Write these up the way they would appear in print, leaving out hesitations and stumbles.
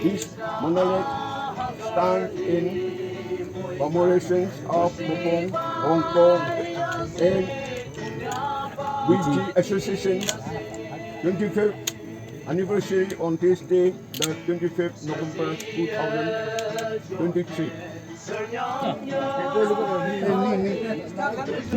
This monolith stands in commemoration of Mopong, Hongkong, and with the Association 25th anniversary on this day, the 25th November 2023.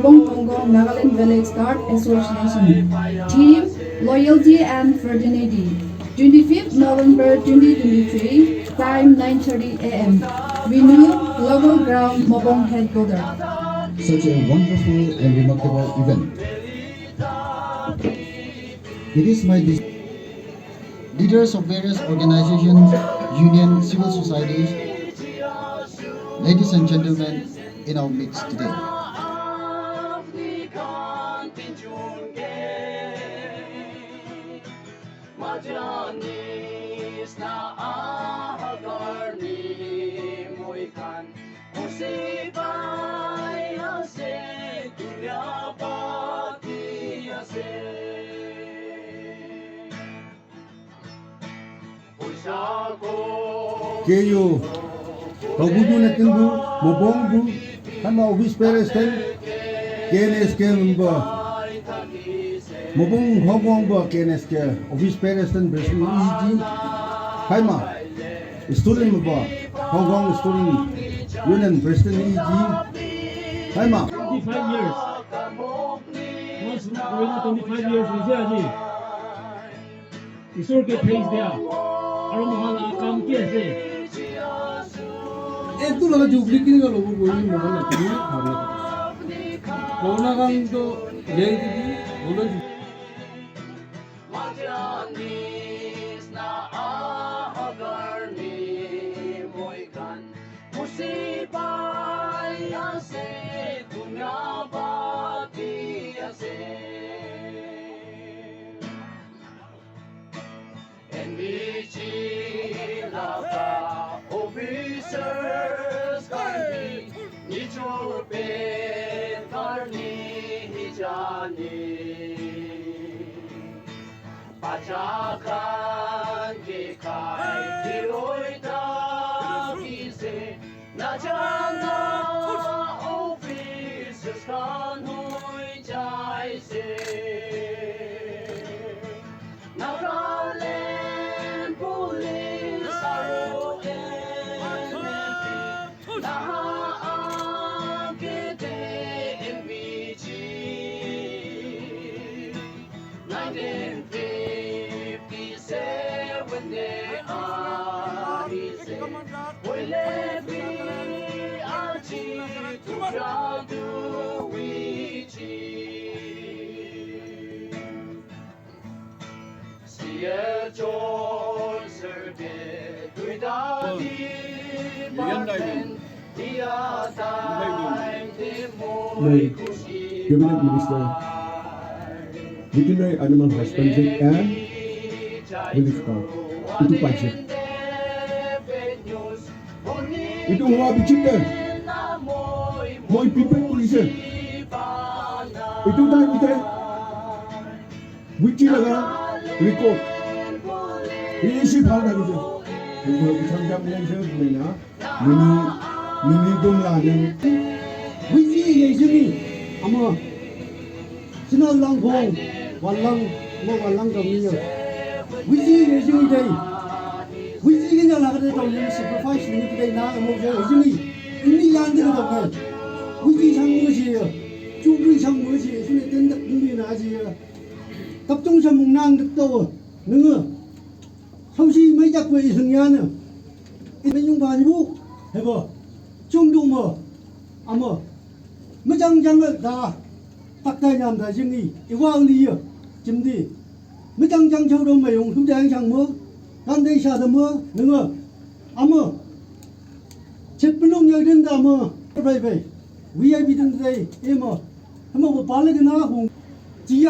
Hongkong Nagaland Village Guard Association. Team Loyalty and Fraternity. 25th November 2023, time 9:30 a.m. Venue, Local Ground, Mopong Headquarters. Such a wonderful and remarkable event. It is my leaders of various organizations, unions, civil societies, ladies and gentlemen in our midst today. Keyo, Togudu na tindu, Mopongdu, Hama office peresten, KNSK member, Mopong Hongkong ba KNSK office peresten President EG, Hama, student member, Hongkong student Union President EG, Hama. 25 years. Once we're 25 years, we say, Isur ke place there. Alam mo hal akam kiasi. Itu laga jubli kini kalau boleh mohon nak kini harus. Kona kang tu leh jadi boleh. Nagaland police are MBG 1957 they are easy. We let me archie to drown to Ouija. See a George Sergey without the Cabinet Minister, Veterinary Animal Husbandry and Relief Corps. Itu pajak. Itu semua bicara. Mau people police. Itu dah kita. Bicara record. Ini sih hal dah itu. Kalau kita jam yang sebenarnya, mini gonglan. 위지 예정이 아마 지난 랑봉 완랑 뭐 완랑 정리요 위지 예정이 돼 위지 그냥 나가다 정리 슈퍼파이스 니들이 나 뭐죠 예정이 이미 안되는 거고 위지 상무지 주의 상무지 손에 뜬다 이미 나지 답정선 묵낭 듣도 너는 서시 mấy chắc về thường nhà nữa bên nhung bà nhung hay bờ chung đủ mờ mờ mới chẳng là tắc tay nhằm tại riêng đi quang đi chấm đi mới chẳng châu đâu mày không đang chẳng mưa gan đây sao mưa nữa mờ chết bên ông nhớ đến ta mờ vậy vậy VIP đến đây em mờ mà bảo lấy cái nào cũng chỉ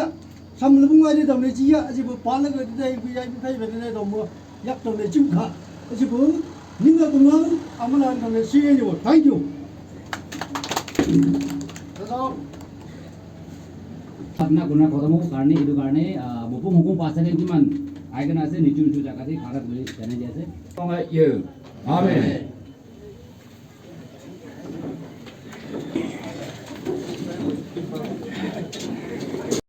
xong là ngoài đây đồng này chỉ chỉ bảo lấy cái đây VIP phải về đây đồng mờ 약 đồng này chịu cả chỉ bữa những người cùng lắm mà làm đồng này suy nhiều thank you. अपना गुना खत्म हो करने इधर करने मोपोंग Hong Kong पास है कि मन आएगा ना से नीचू नीचू जगह से खाकर बोले जाने जैसे Amen.